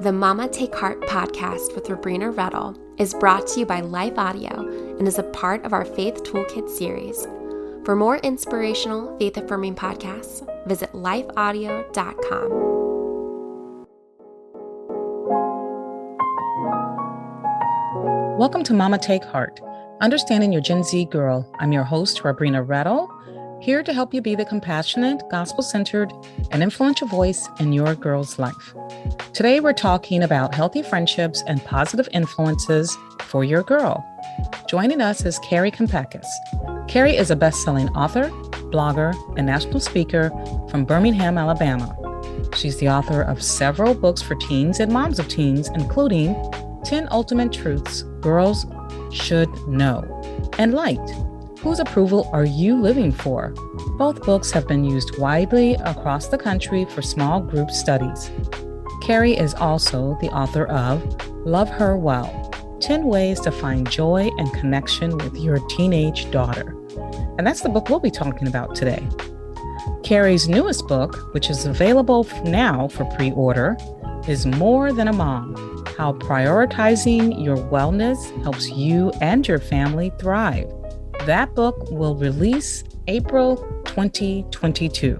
The Mama Take Heart podcast with Robrenna is brought to you by Life Audio and is a part of our Faith Toolkit series. For more inspirational, faith-affirming podcasts, visit lifeaudio.com. Welcome to Mama Take Heart, Understanding Your Gen Z Girl. I'm your host, Robrenna, here to help you be the compassionate, gospel-centered, and influential voice in your girl's life. Today, we're talking about healthy friendships and positive influences for your girl. Joining us is Kari Kampakis. Kari is a best-selling author, blogger, and national speaker from Birmingham, Alabama. She's the author of several books for teens and moms of teens, including 10 Ultimate Truths Girls Should Know and Light. Whose approval are you living for? Both books have been used widely across the country for small group studies. Kari is also the author of Love Her Well, 10 Ways to Find Joy and Connection with Your Teenage Daughter. And that's the book we'll be talking about today. Kari's newest book, which is available now for pre-order, is More Than a Mom: How Prioritizing Your Wellness Helps You and Your Family Thrive. That book will release April 2022.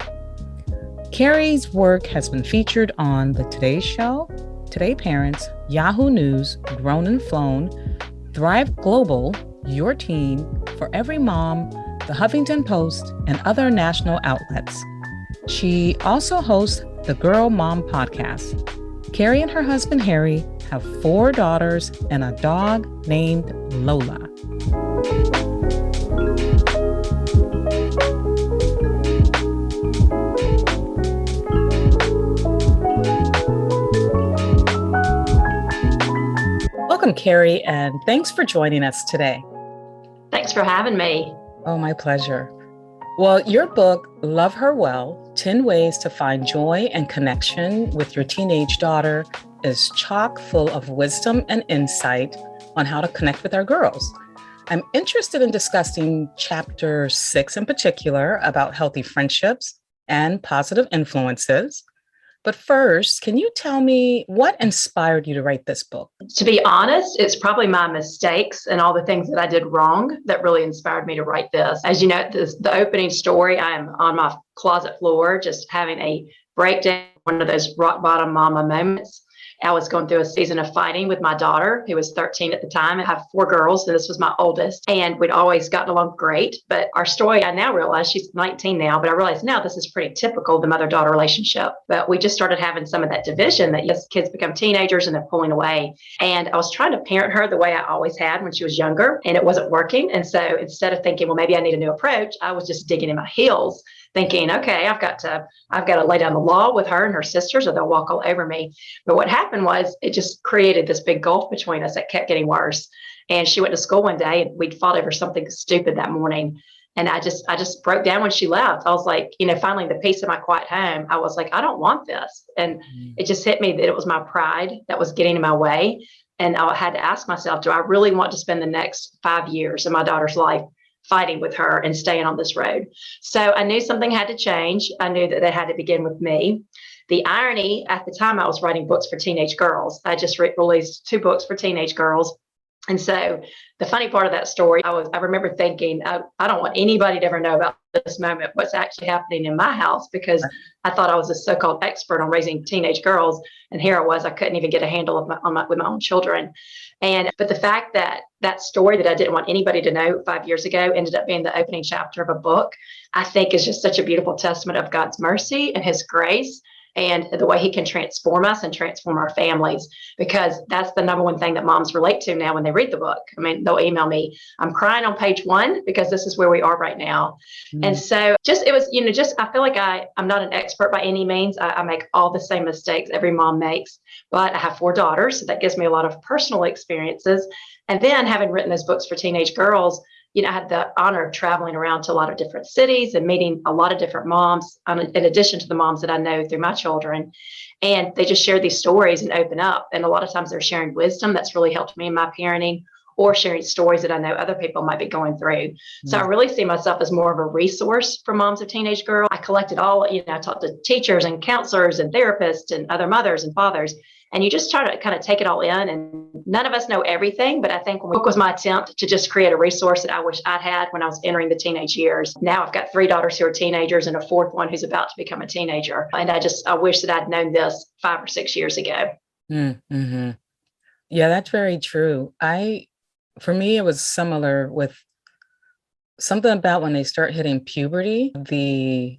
Kari's work has been featured on The Today Show, Today Parents, Yahoo News, Grown and Flown, Thrive Global, Your Teen, For Every Mom, The Huffington Post, and other national outlets. She also hosts the Girl Mom podcast. Kari and her husband Harry have 4 daughters and a dog named Lola. Welcome, Kari, and thanks for joining us today. Thanks for having me. Oh, my pleasure. Well, your book, Love Her Well, 10 Ways to Find Joy and Connection with Your Teenage Daughter, is chock full of wisdom and insight on how to connect with our girls. I'm interested in discussing chapter 6 in particular about healthy friendships and positive influences. But first, can you tell me what inspired you to write this book? To be honest, it's probably my mistakes and all the things that I did wrong that really inspired me to write this. As you know, the opening story, I am on my closet floor, just having a breakdown, one of those rock bottom mama moments. I was going through a season of fighting with my daughter, who was 13 at the time. I have 4 girls, and this was my oldest. And we'd always gotten along great. But our story, I now realize she's 19 now, but I realize now this is pretty typical of the mother-daughter relationship. But we just started having some of that division that yes, kids become teenagers and they're pulling away. And I was trying to parent her the way I always had when she was younger, and it wasn't working. And so instead of thinking, well, maybe I need a new approach, I was just digging in my heels, thinking, okay, I've got to lay down the law with her and her sisters or they'll walk all over me. But what happened was it just created this big gulf between us that kept getting worse. And she went to school one day and we'd fought over something stupid that morning. And I just broke down when she left. I was like, finally the peace of my quiet home, I was like, I don't want this. And it just hit me that it was my pride that was getting in my way. And I had to ask myself, do I really want to spend the next 5 years of my daughter's life fighting with her and staying on this road? So I knew something had to change. I knew that they had to begin with me. The irony, at the time I was writing books for teenage girls. I just released 2 books for teenage girls. And so the funny part of that story, I remember thinking, I don't want anybody to ever know about this moment, what's actually happening in my house, because I thought I was a so-called expert on raising teenage girls. And here I was, I couldn't even get a handle with my own children. But the fact that that story that I didn't want anybody to know 5 years ago ended up being the opening chapter of a book, I think is just such a beautiful testament of God's mercy and his grace and the way he can transform us and transform our families, because that's the number one thing that moms relate to now when they read the book. I mean, they'll email me, I'm crying on page 1 because this is where we are right now. And so it was, I feel like I'm not an expert by any means. I make all the same mistakes every mom makes, but I have 4 daughters. So that gives me a lot of personal experiences. And then having written those books for teenage girls, I had the honor of traveling around to a lot of different cities and meeting a lot of different moms, in addition to the moms that I know through my children. And they just share these stories and open up. And a lot of times they're sharing wisdom that's really helped me in my parenting, or sharing stories that I know other people might be going through. So I really see myself as more of a resource for moms of teenage girls. I collected I talked to teachers and counselors and therapists and other mothers and fathers. And you just try to kind of take it all in. And none of us know everything, but I think the book was my attempt to just create a resource that I wish I'd had when I was entering the teenage years. Now I've got 3 daughters who are teenagers and a 4th one who's about to become a teenager. And I wish that I'd known this 5 or 6 years ago. Mm-hmm. Yeah, that's very true. For me, it was similar with something about when they start hitting puberty, the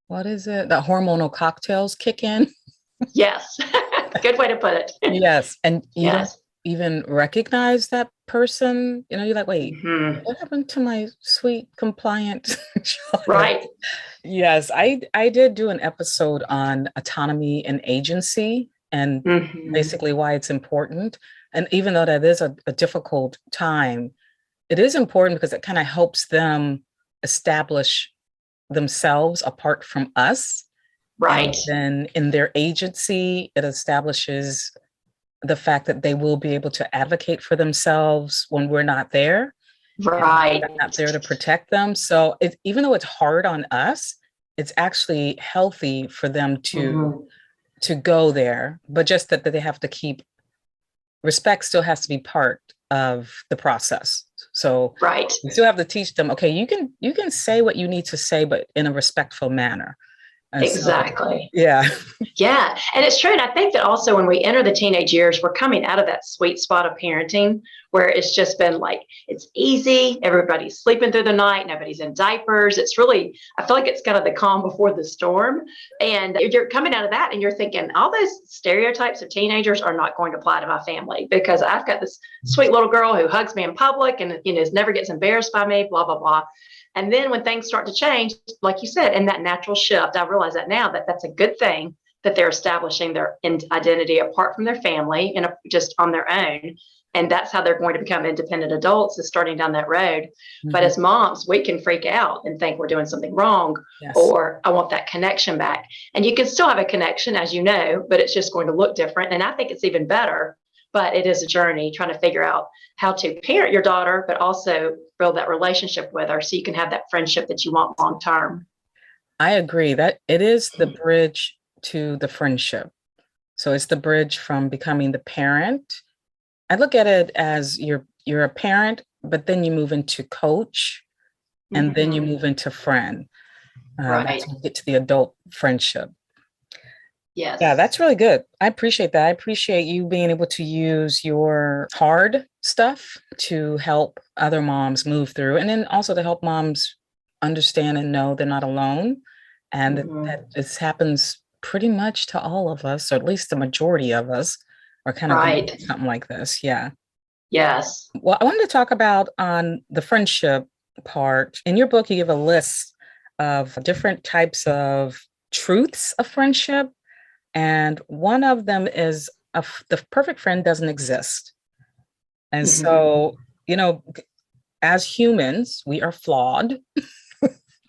hormonal cocktails kick in. Yes. Good way to put it. Yes. And you don't Yes. even recognize that person. You're like, wait, what happened to my sweet, compliant child? Right. Yes. I did do an episode on autonomy and agency and basically why it's important. And even though that is a difficult time, it is important because it kind of helps them establish themselves apart from us. Right. And then in their agency, it establishes the fact that they will be able to advocate for themselves when we're not there. Right. We're not there to protect them. So even though it's hard on us, it's actually healthy for them to go there, but just that they have to keep respect still has to be part of the process. So right. You still have to teach them, okay, you can say what you need to say, but in a respectful manner. And exactly. So, yeah. Yeah. And it's true. And I think that also when we enter the teenage years, we're coming out of that sweet spot of parenting where it's just been like, it's easy. Everybody's sleeping through the night. Nobody's in diapers. It's really, I feel like it's kind of the calm before the storm. And you're coming out of that and you're thinking all those stereotypes of teenagers are not going to apply to my family because I've got this sweet little girl who hugs me in public and, never gets embarrassed by me, blah, blah, blah. And then when things start to change, like you said, in that natural shift, I realize that now that that's a good thing that they're establishing their identity apart from their family and just on their own. And that's how they're going to become independent adults is starting down that road. But as moms, we can freak out and think we're doing something wrong or I want that connection back. And you can still have a connection, as you know, but it's just going to look different. And I think it's even better. But it is a journey trying to figure out how to parent your daughter, but also build that relationship with her so you can have that friendship that you want long term. I agree that it is the bridge to the friendship. So it's the bridge from becoming the parent. I look at it as you're a parent, but then you move into coach and then you move into friend. That's when you get to the adult friendship. Yes. Yeah, that's really good. I appreciate that. I appreciate you being able to use your hard stuff to help other moms move through, and then also to help moms understand and know they're not alone, and that this happens pretty much to all of us, or at least the majority of us are kind of going through something like this. Yeah. Yes. Well, I wanted to talk about on the friendship part. In your book, you give a list of different types of truths of friendship. And one of them is the perfect friend doesn't exist. And so, as humans, we are flawed.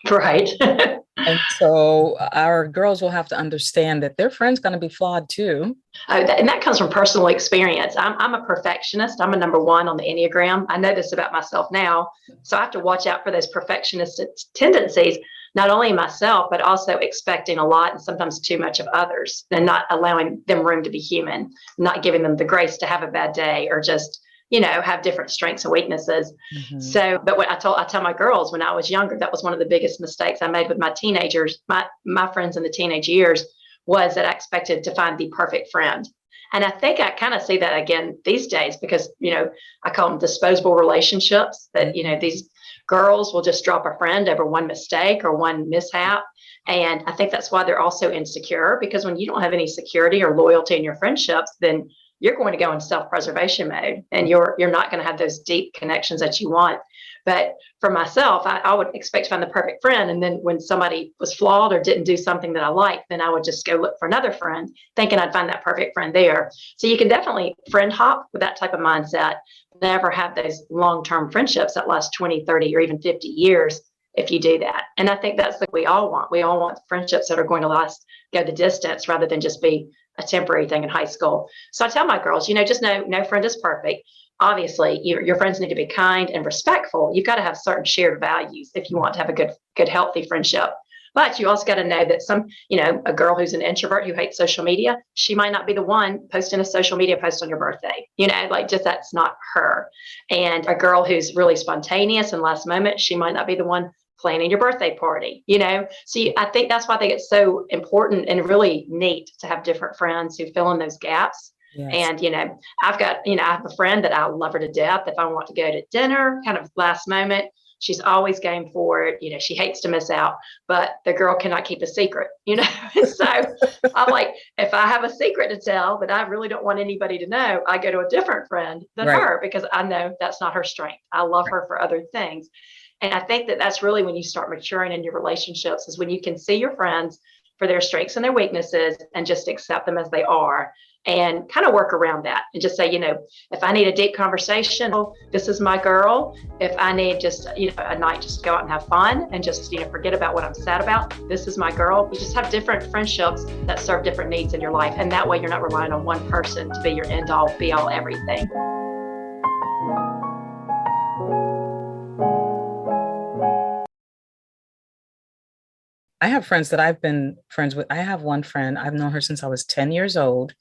Right. And so our girls will have to understand that their friend's going to be flawed too. And that comes from personal experience. I'm a perfectionist. I'm a number 1 on the Enneagram. I know this about myself now. So I have to watch out for those perfectionist tendencies, not only myself, but also expecting a lot and sometimes too much of others and not allowing them room to be human, not giving them the grace to have a bad day or just, have different strengths and weaknesses. So, but what I tell my girls when I was younger, that was one of the biggest mistakes I made with my teenagers, my friends in the teenage years, was that I expected to find the perfect friend. And I think I kind of see that again these days because, I call them disposable relationships that, these girls will just drop a friend over one mistake or one mishap. And I think that's why they're also insecure, because when you don't have any security or loyalty in your friendships, then you're going to go in self-preservation mode and you're not going to have those deep connections that you want. But for myself, I would expect to find the perfect friend. And then when somebody was flawed or didn't do something that I liked, then I would just go look for another friend, thinking I'd find that perfect friend there. So you can definitely friend hop with that type of mindset. Never have those long-term friendships that last 20, 30, or even 50 years if you do that. And I think that's what we all want. We all want friendships that are going to last, go the distance rather than just be a temporary thing in high school. So I tell my girls, just know no friend is perfect, obviously your friends need to be kind and respectful. You've got to have certain shared values if you want to have a good, healthy friendship. But you also got to know that a girl who's an introvert who hates social media, she might not be the one posting a social media post on your birthday. Just that's not her. And a girl who's really spontaneous and last moment, she might not be the one planning your birthday party. So I think that's why I think it's so important and really neat to have different friends who fill in those gaps. Yes. And, I have a friend that I love her to death. If I want to go to dinner, kind of last moment, she's always game for it. She hates to miss out, but the girl cannot keep a secret, So I'm like, if I have a secret to tell that I really don't want anybody to know, I go to a different friend than her because I know that's not her strength. I love her for other things. And I think that that's really when you start maturing in your relationships, is when you can see your friends for their strengths and their weaknesses and just accept them as they are and kind of work around that and just say, if I need a deep conversation, this is my girl. If I need just, a night just to go out and have fun and just, forget about what I'm sad about, this is my girl. You just have different friendships that serve different needs in your life. And that way you're not relying on one person to be your end all, be all, everything. I have friends that I've been friends with. I have one friend, I've known her since I was 10 years old,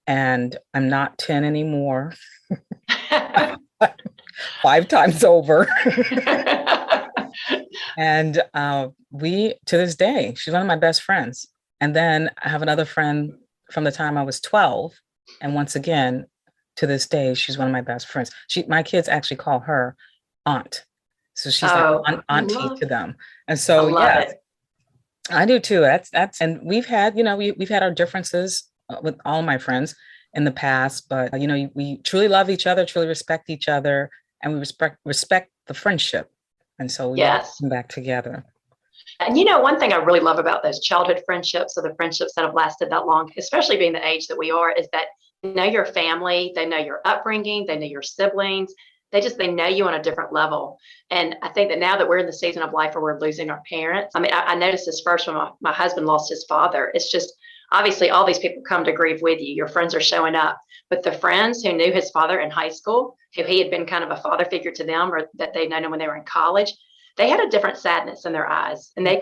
and I'm not 10 anymore. 5 times over. And we, to this day, she's one of my best friends. And then I have another friend from the time I was 12. And once again, to this day, she's one of my best friends. My kids actually call her aunt. So she's like auntie to them. And so, yeah. I do too. That's, and we've had, we've had our differences with all my friends in the past, but we truly love each other, truly respect each other, and we respect the friendship. And so we come back together. And one thing I really love about those childhood friendships, or the friendships that have lasted that long, especially being the age that we are, is that they know your family, they know your upbringing, they know your siblings. They know you on a different level. And I think that now that we're in the season of life where we're losing our parents, I noticed this first when my husband lost his father. It's just, obviously all these people come to grieve with you. Your friends are showing up, but the friends who knew his father in high school, who he had been kind of a father figure to them, or that they'd known him when they were in college, they had a different sadness in their eyes. And they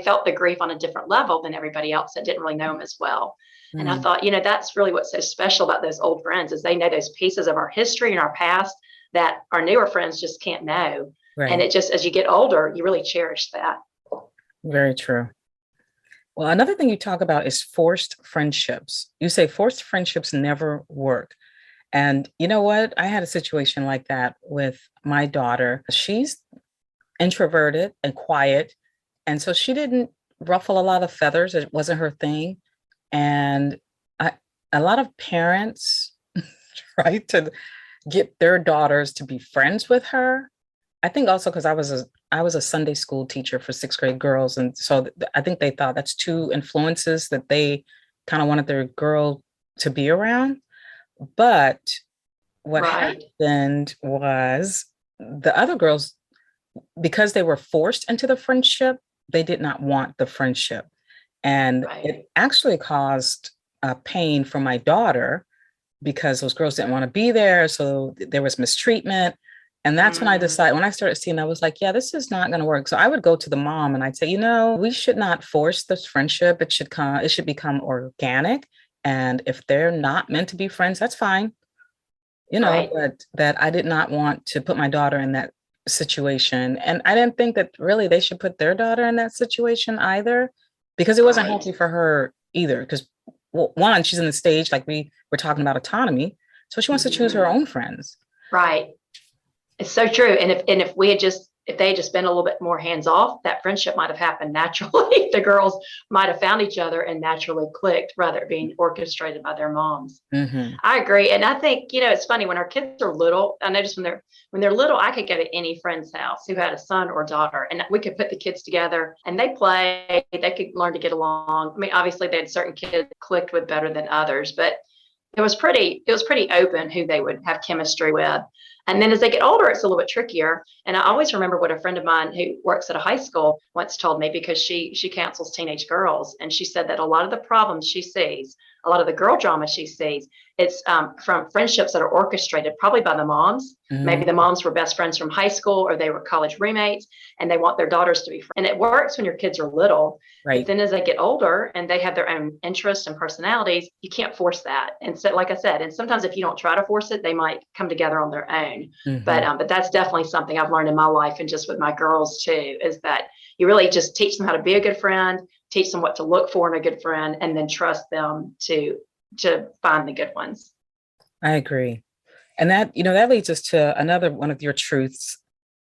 felt the grief on a different level than everybody else that didn't really know him as well. Mm. And I thought, that's really what's so special about those old friends, is they know those pieces of our history and our past that our newer friends just can't know. Right. And it just, as you get older, you really cherish that. Very true. Well, another thing you talk about is forced friendships. You say forced friendships never work. And you know what? I had a situation like that with my daughter. She's introverted and quiet. And so she didn't ruffle a lot of feathers. It wasn't her thing. And a lot of parents try to get their daughters to be friends with her. I think also because I was a Sunday school teacher for 6th grade girls. And so I think they thought that's 2 influences that they kind of wanted their girl to be around. But what happened was the other girls, because they were forced into the friendship, they did not want the friendship. And it actually caused pain for my daughter, because those girls didn't want to be there. So there was mistreatment. And that's when I decided, when I started seeing, I was like, yeah, this is not going to work. So I would go to the mom and I'd say, we should not force this friendship. It should become organic. And if they're not meant to be friends, that's fine. But that I did not want to put my daughter in that situation. And I didn't think that really they should put their daughter in that situation either, because it wasn't healthy for her either. Because one, she's in the stage, like we were talking about autonomy. So she wants to choose her own friends. Right. It's so true. And if they had just been a little bit more hands off, that friendship might have happened naturally. The girls might have found each other and naturally clicked, rather than being orchestrated by their moms. Mm-hmm. I agree. And I think, it's funny when our kids are little, I noticed when they're little, I could go to any friend's house who had a son or daughter, and we could put the kids together and they play, they could learn to get along. Obviously they had certain kids clicked with better than others, but it was pretty open who they would have chemistry with. And then as they get older, it's a little bit trickier. And I always remember what a friend of mine who works at a high school once told me, because she counsels teenage girls. And she said that a lot of the problems she sees, a lot of the girl drama she sees, it's from friendships that are orchestrated probably by the moms. Maybe the moms were best friends from high school, or they were college roommates, and they want their daughters to be friends. And it works when your kids are little. Right. But then as they get older and they have their own interests and personalities, you can't force that. And so, like I said, and sometimes if you don't try to force it, they might come together on their own. But that's definitely something I've learned in my life, and just with my girls too, is that you really just teach them how to be a good friend, teach them what to look for in a good friend, and then trust them to find the good ones. I agree. And that leads us to another one of your truths.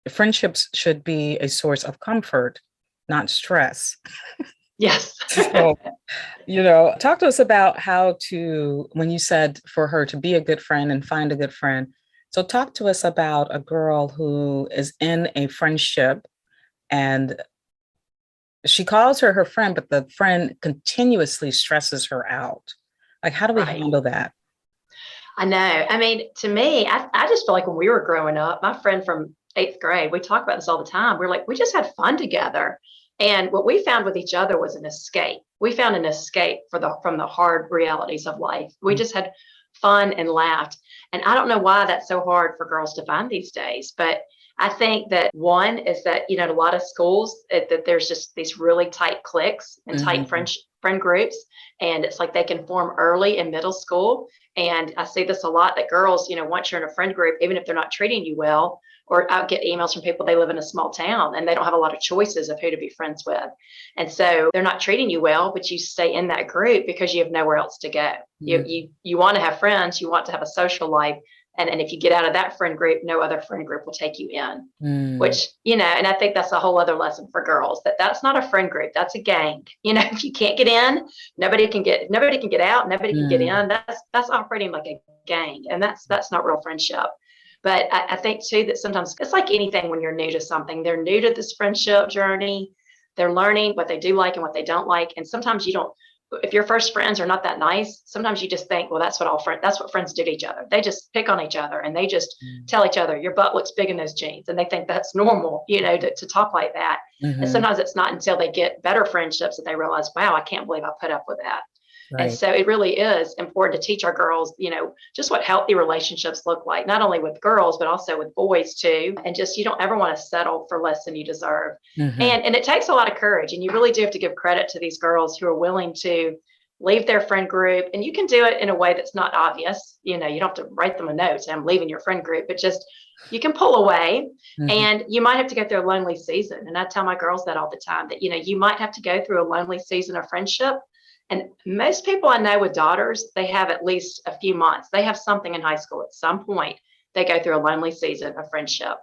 Friendships should be a source of comfort, not stress. Yes. So, talk to us about when you said for her to be a good friend and find a good friend. So talk to us about a girl who is in a friendship and she calls her friend, but the friend continuously stresses her out. Like, how do we handle that? I know. I mean, to me, I just feel like when we were growing up, my friend from 8th grade, we talk about this all the time. We're like, we just had fun together. And what we found with each other was an escape. We found an escape from the hard realities of life. We just had fun and laughed. And I don't know why that's so hard for girls to find these days, but I think that one is that, a lot of schools that there's just these really tight cliques and tight friend groups. And it's like they can form early in middle school. And I see this a lot, that girls, once you're in a friend group, even if they're not treating you well, or I'll get emails from people, they live in a small town and they don't have a lot of choices of who to be friends with. And so they're not treating you well, but you stay in that group because you have nowhere else to go. You want to have friends, you want to have a social life. And if you get out of that friend group, no other friend group will take you in, which, and I think that's a whole other lesson for girls, that's not a friend group. That's a gang. If you can't get in, nobody can get out, nobody can get in. That's operating like a gang. And that's not real friendship. But I think too, that sometimes it's like anything when you're new to something, they're new to this friendship journey. They're learning what they do like and what they don't like. And sometimes if your first friends are not that nice, sometimes you just think, well, that's what friends do to each other. They just pick on each other and they just tell each other, your butt looks big in those jeans. And they think that's normal, to talk like that. And sometimes it's not until they get better friendships that they realize, wow, I can't believe I put up with that. Right. And so it really is important to teach our girls, just what healthy relationships look like, not only with girls, but also with boys too. And just, you don't ever want to settle for less than you deserve. And it takes a lot of courage. And you really do have to give credit to these girls who are willing to leave their friend group. And you can do it in a way that's not obvious. You don't have to write them a note saying, I'm leaving your friend group, but just, you can pull away and you might have to go through a lonely season. And I tell my girls that all the time, that, you might have to go through a lonely season of friendship. And most people I know with daughters, they have at least a few months. They have something in high school at some point. They go through a lonely season of friendship.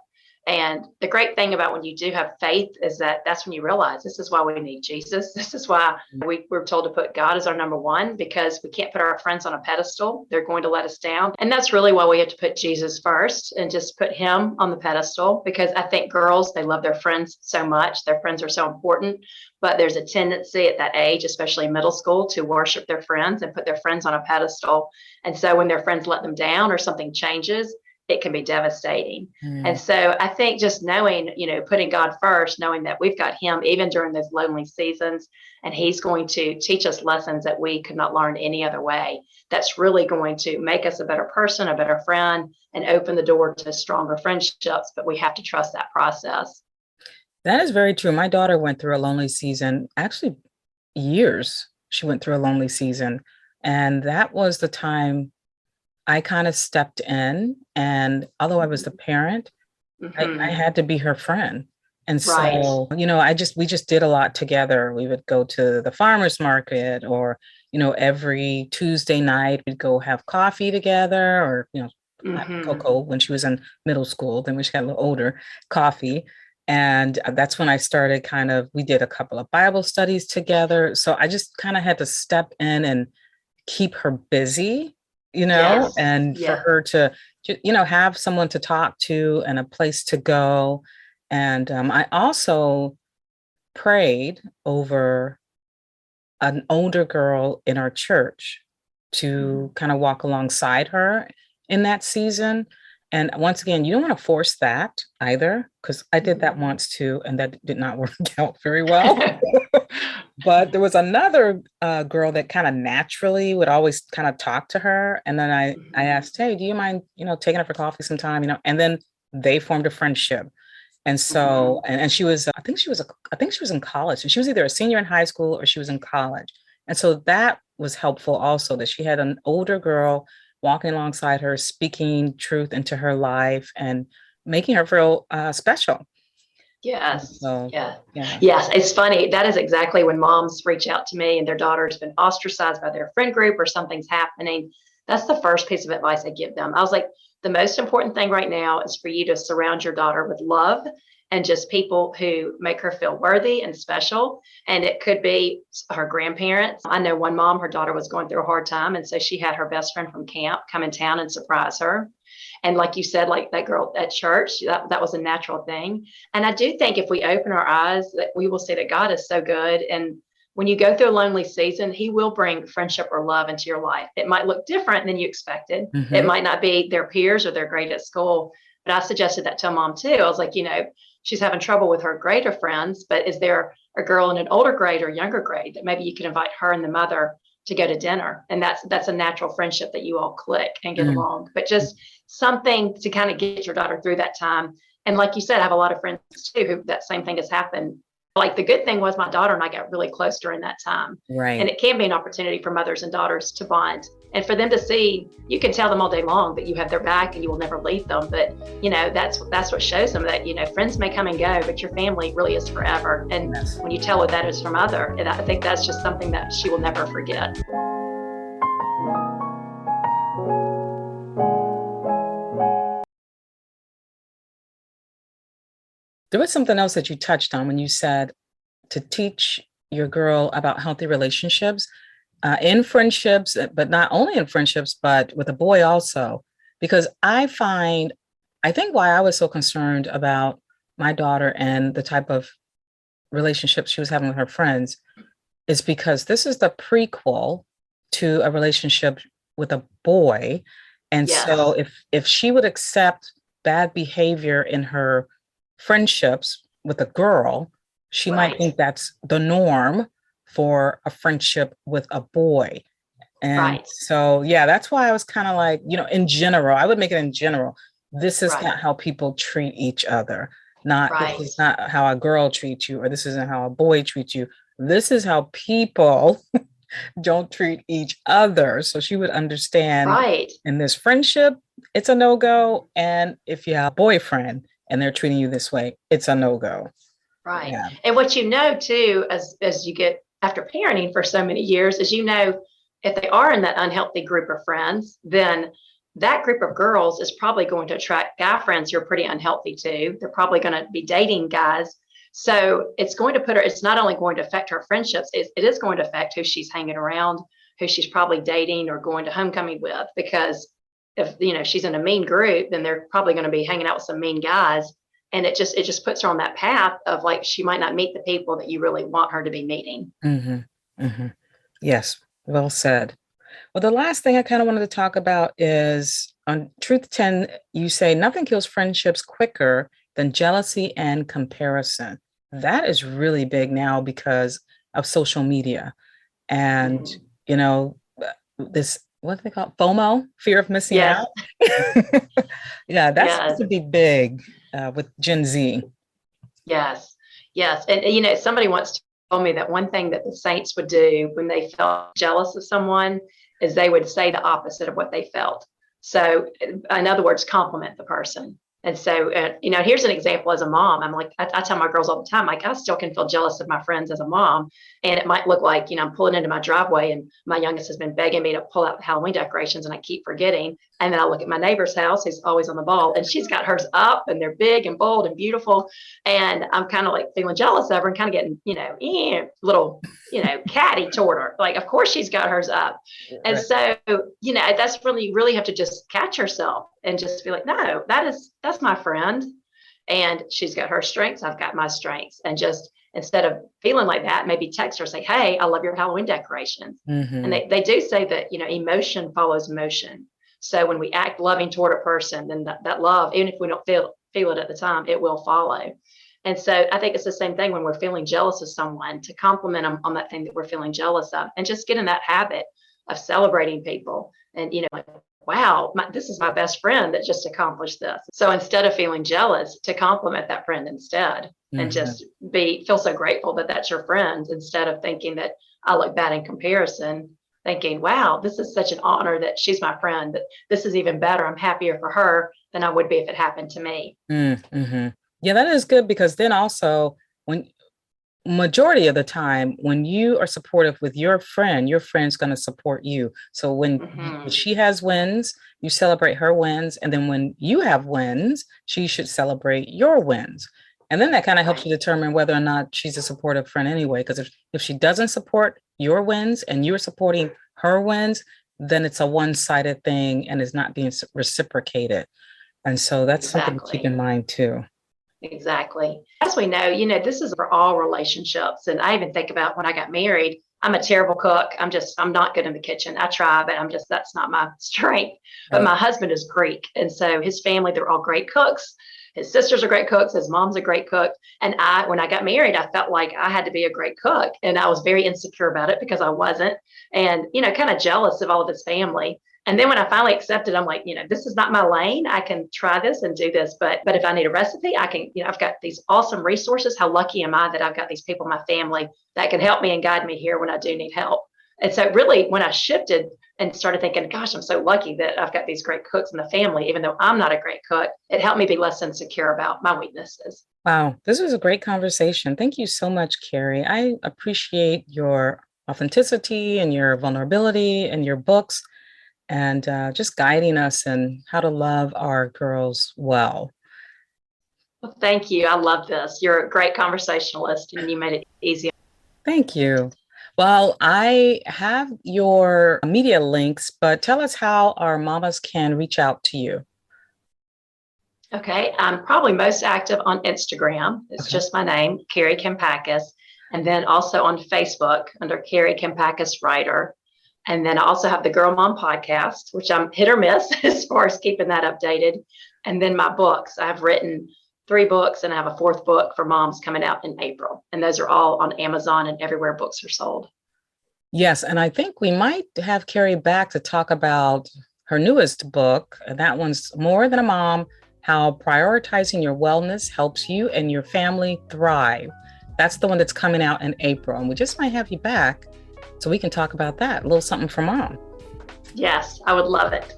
And the great thing about when you do have faith is that that's when you realize this is why we need Jesus. This is why we're told to put God as our number one, because we can't put our friends on a pedestal. They're going to let us down. And that's really why we have to put Jesus first and just put him on the pedestal, because I think girls, they love their friends so much. Their friends are so important. But there's a tendency at that age, especially middle school, to worship their friends and put their friends on a pedestal. And so when their friends let them down or something changes, it can be devastating. And so I think just knowing, putting God first, knowing that we've got him even during those lonely seasons, and he's going to teach us lessons that we could not learn any other way. That's really going to make us a better person, a better friend, and open the door to stronger friendships. But we have to trust that process. That is very true. My daughter went through a lonely season, actually years. She went through a lonely season. And that was the time I kind of stepped in, and although I was the parent, I had to be her friend. And so, we just did a lot together. We would go to the farmer's market, or, every Tuesday night we'd go have coffee together, or, cocoa when she was in middle school. Then when she got a little older, coffee. And that's when I started we did a couple of Bible studies together. So I just kind of had to step in and keep her busy. For her to, have someone to talk to and a place to go. And I also prayed over an older girl in our church to kind of walk alongside her in that season. And once again, you don't want to force that either, because I did that once too, and that did not work out very well. But there was another girl that kind of naturally would always kind of talk to her. And then I asked, hey, do you mind, taking her for coffee sometime, and then they formed a friendship. And so, and she was, I think she was in college. So she was either a senior in high school or she was in college. And so that was helpful also, that she had an older girl walking alongside her, speaking truth into her life and making her feel special. Yes. So, yeah. Yeah. Yes. It's funny. That is exactly when moms reach out to me and their daughter's been ostracized by their friend group or something's happening. That's the first piece of advice I give them. I was like, the most important thing right now is for you to surround your daughter with love and just people who make her feel worthy and special. And it could be her grandparents. I know one mom, her daughter was going through a hard time. And so she had her best friend from camp come in town and surprise her. And like you said, like that girl at church, that was a natural thing. And I do think if we open our eyes, that we will see that God is so good. And when you go through a lonely season, he will bring friendship or love into your life. It might look different than you expected. Mm-hmm. It might not be their peers or their grade at school. But I suggested that to a mom too. I was like, she's having trouble with her greater friends, but is there a girl in an older grade or younger grade that maybe you could invite her and the mother to go to dinner? And that's a natural friendship that you all click and get along. But just something to kind of get your daughter through that time. And like you said, I have a lot of friends too who that same thing has happened. Like the good thing was my daughter and I got really close during that time. Right. And it can be an opportunity for mothers and daughters to bond and for them to see, you can tell them all day long that you have their back and you will never leave them. But, that's what shows them that, friends may come and go, but your family really is forever. And when you tell her that is her mother, and I think that's just something that she will never forget. There was something else that you touched on when you said to teach your girl about healthy relationships in friendships, but not only in friendships, but with a boy also. Because I think why I was so concerned about my daughter and the type of relationship she was having with her friends is because this is the prequel to a relationship with a boy. And so if she would accept bad behavior in her friendships with a girl, she might think that's the norm for a friendship with a boy. And so, that's why I was kind of like, in general, I would make it in general. This is not how people treat each other. This is not how a girl treats you, or this isn't how a boy treats you. This is how people don't treat each other. So she would understand in this friendship, it's a no-go. And if you have a boyfriend and they're treating you this way, it's a no-go. Right. Yeah. And what too, as you get after parenting for so many years, is if they are in that unhealthy group of friends, then that group of girls is probably going to attract guy friends who are pretty unhealthy too. They're probably going to be dating guys. So it's going to it's not only going to affect her friendships, it is going to affect who she's hanging around, who she's probably dating or going to homecoming with, because if she's in a mean group, then they're probably going to be hanging out with some mean guys. And it just puts her on that path of like, she might not meet the people that you really want her to be meeting. Mm-hmm. Mm-hmm. Yes. Well said. Well, the last thing I kind of wanted to talk about is on Truth 10, you say nothing kills friendships quicker than jealousy and comparison. That is really big now because of social media. And, this, what do they call it? FOMO, fear of missing out. That's supposed to be big with Gen Z. Yes. And, somebody once told me that one thing that the saints would do when they felt jealous of someone is they would say the opposite of what they felt. So in other words, compliment the person. And so, here's an example as a mom. I'm like, I tell my girls all the time, like, I still can feel jealous of my friends as a mom. And it might look like, I'm pulling into my driveway and my youngest has been begging me to pull out the Halloween decorations and I keep forgetting. And then I look at my neighbor's house, who's always on the ball, and she's got hers up and they're big and bold and beautiful. And I'm kind of like feeling jealous of her and kind of getting, little, catty toward her. Like, of course she's got hers up. And so, that's really, you really have to just catch yourself and just be like, no, that's my friend. And she's got her strengths. I've got my strengths. And just instead of feeling like that, maybe text her, say, hey, I love your Halloween decorations. Mm-hmm. And they do say that, emotion follows motion. So when we act loving toward a person, then that love, even if we don't feel it at the time, it will follow. And so I think it's the same thing when we're feeling jealous of someone, to compliment them on that thing that we're feeling jealous of, and just get in that habit of celebrating people. And, like, wow, this is my best friend that just accomplished this. So instead of feeling jealous, to compliment that friend instead, and just feel so grateful that that's your friend, instead of thinking that I look bad in comparison, thinking, wow, this is such an honor that she's my friend, that this is even better. I'm happier for her than I would be if it happened to me. Mm-hmm. Yeah, that is good, because then also, when majority of the time when you are supportive with your friend's going to support you. So when she has wins, you celebrate her wins. And then when you have wins, she should celebrate your wins. And then that kind of helps you determine whether or not she's a supportive friend anyway. Because if she doesn't support your wins and you're supporting her wins, then it's a one-sided thing and it's not being reciprocated. And so that's something to keep in mind too. Exactly. As we know, this is for all relationships. And I even think about when I got married, I'm a terrible cook. I'm not good in the kitchen. I try, but that's not my strength. But my husband is Greek. And so his family, they're all great cooks. His sisters are great cooks. His mom's a great cook. And when I got married, I felt like I had to be a great cook. And I was very insecure about it because I wasn't. And, kind of jealous of all of his family. And then when I finally accepted, I'm like, this is not my lane. I can try this and do this. But if I need a recipe, I can, I've got these awesome resources. How lucky am I that I've got these people in my family that can help me and guide me here when I do need help. And so really, when I shifted and started thinking, gosh, I'm so lucky that I've got these great cooks in the family, even though I'm not a great cook, it helped me be less insecure about my weaknesses. Wow, this was a great conversation. Thank you so much, Kari. I appreciate your authenticity and your vulnerability and your books, and just guiding us in how to love our girls well. Well, thank you. I love this. You're a great conversationalist, and you made it easy. Thank you. Well, I have your media links, but tell us how our mamas can reach out to you. Okay. I'm probably most active on Instagram. It's just my name, Kari Kampakis. And then also on Facebook under Kari Kampakis Writer. And then I also have the Girl Mom podcast, which I'm hit or miss as far as keeping that updated. And then my books. I've written 3 books, and I have a 4th book for moms coming out in April. And those are all on Amazon and everywhere books are sold. Yes. And I think we might have Kari back to talk about her newest book. And that one's More Than a Mom, How Prioritizing Your Wellness Helps You and Your Family Thrive. That's the one that's coming out in April. And we just might have you back so we can talk about that. A little something for mom. Yes, I would love it.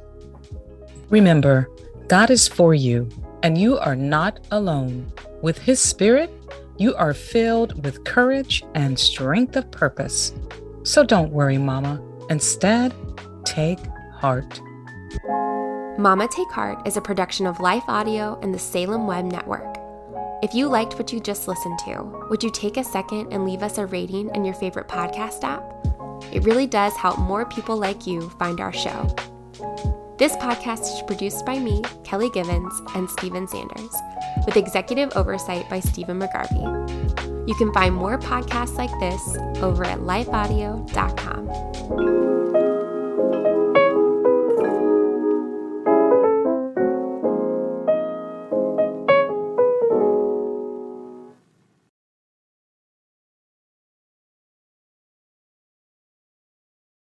Remember, God is for you, and you are not alone. With His Spirit, you are filled with courage and strength of purpose. So don't worry, Mama. Instead, take heart. Mama Take Heart is a production of Life Audio and the Salem Web Network. If you liked what you just listened to, would you take a second and leave us a rating in your favorite podcast app? It really does help more people like you find our show. This podcast is produced by me, Kelly Givens, and Stephen Sanders, with executive oversight by Stephen McGarvey. You can find more podcasts like this over at lifeaudio.com.